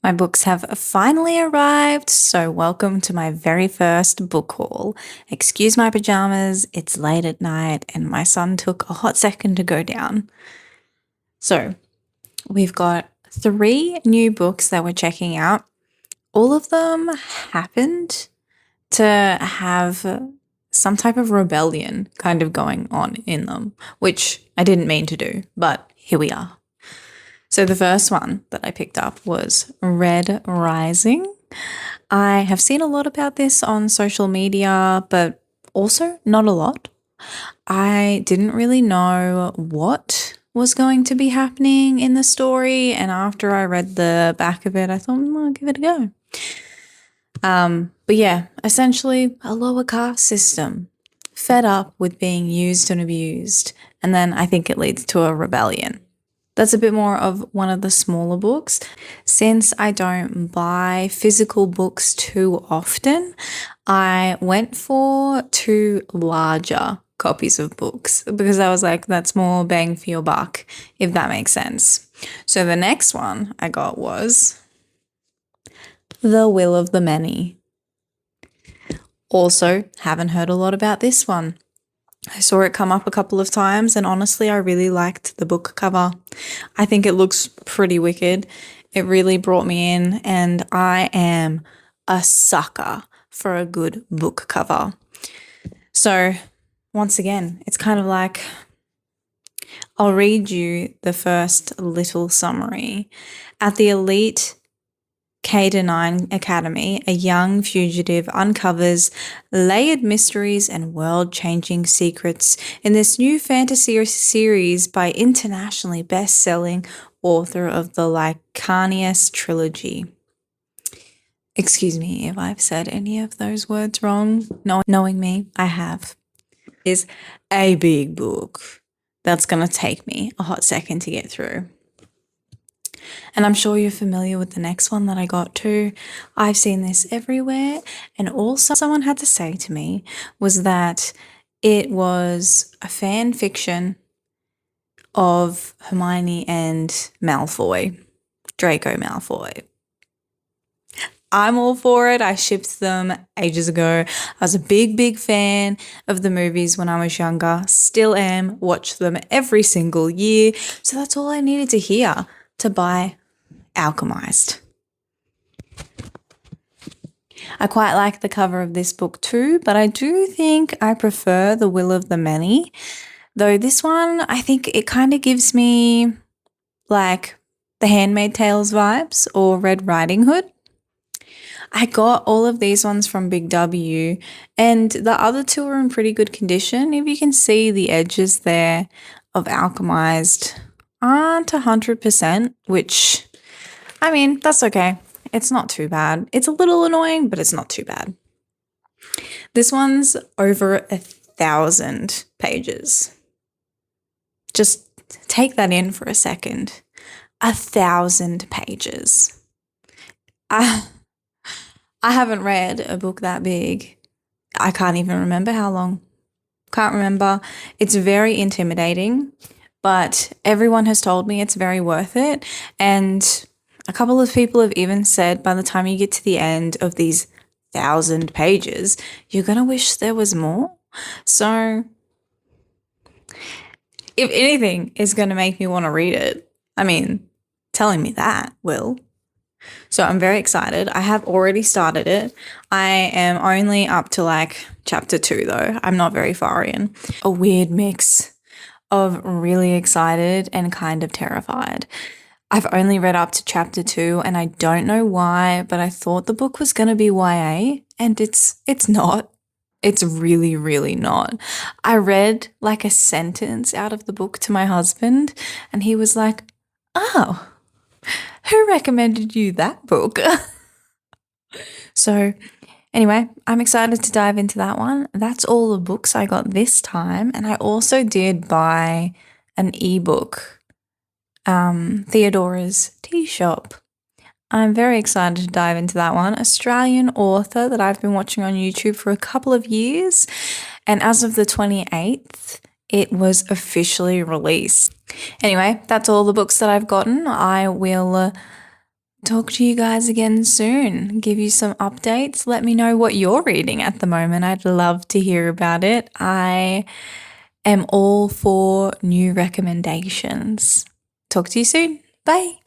My books have finally arrived, so welcome to my very first book haul. Excuse my pajamas, it's late at night and my son took a hot second to go down. So, we've got 3 new books that we're checking out. All of them happened to have some type of rebellion kind of going on in them, which I didn't mean to do, but here we are. So the first one that I picked up was Red Rising. I have seen a lot about this on social media, but also not a lot. I didn't really know what was going to be happening in the story, and after I read the back of it, I thought, I'll give it a go. But yeah, essentially a lower caste system, fed up with being used and abused, and then I think it leads to a rebellion. That's a bit more of one of the smaller books. Since I don't buy physical books too often, I went for 2 larger copies of books because I was like, that's more bang for your buck, if that makes sense. So the next one I got was The Will of the Many. Also, haven't heard a lot about this one. I saw it come up a couple of times and honestly, I really liked the book cover. I think it looks pretty wicked. It really brought me in and I am a sucker for a good book cover. So once again, it's kind of like I'll read you the first little summary. At the elite K-9 Academy, a young fugitive uncovers layered mysteries and world-changing secrets in this new fantasy series by internationally best-selling author of the Lycaonius trilogy. Excuse me if I've said any of those words wrong. Knowing me, I have. Is a big book that's going to take me a hot second to get through. And I'm sure you're familiar with the next one that I got too. I've seen this everywhere. And all someone had to say to me was that it was a fan fiction of Hermione and Malfoy, Draco Malfoy. I'm all for it. I shipped them ages ago. I was a big fan of the movies when I was younger. Still am. Watch them every single year. So that's all I needed to hear to buy Alchemized. I quite like the cover of this book too, but I do think I prefer The Will of the Many. Though this one, I think it kind of gives me like the Handmaid's Tales vibes or Red Riding Hood. I got all of these ones from Big W and the other 2 are in pretty good condition. If you can see the edges there of Alchemized aren't 100%, which, I mean, that's okay. It's not too bad. It's a little annoying, but it's not too bad. This one's over 1,000 pages. Just take that in for a second. 1,000 pages. I haven't read a book that big. I can't even remember how long. Can't remember. It's very intimidating, but everyone has told me it's very worth it. And a couple of people have even said by the time you get to the end of these 1,000 pages, you're going to wish there was more. So if anything is going to make me want to read it, I mean, telling me that will. So I'm very excited. I have already started it. I am only up to like chapter 2 though. I'm not very far in. A weird mix of really excited and kind of terrified. I've only read up to chapter 2 and I don't know why, but I thought the book was going to be YA and it's not. It's really not. I read like a sentence out of the book to my husband and he was like, "Oh, who recommended you that book?" So anyway, I'm excited to dive into that one. That's all the books I got this time. And I also did buy an ebook, Theodora's Tea Shop. I'm very excited to dive into that one. Australian author that I've been watching on YouTube for a couple of years. And as of the 28th, it was officially released. Anyway, that's all the books that I've gotten. I will talk to you guys again soon. Give you some updates. Let me know what you're reading at the moment. I'd love to hear about it. I am all for new recommendations. Talk to you soon. Bye.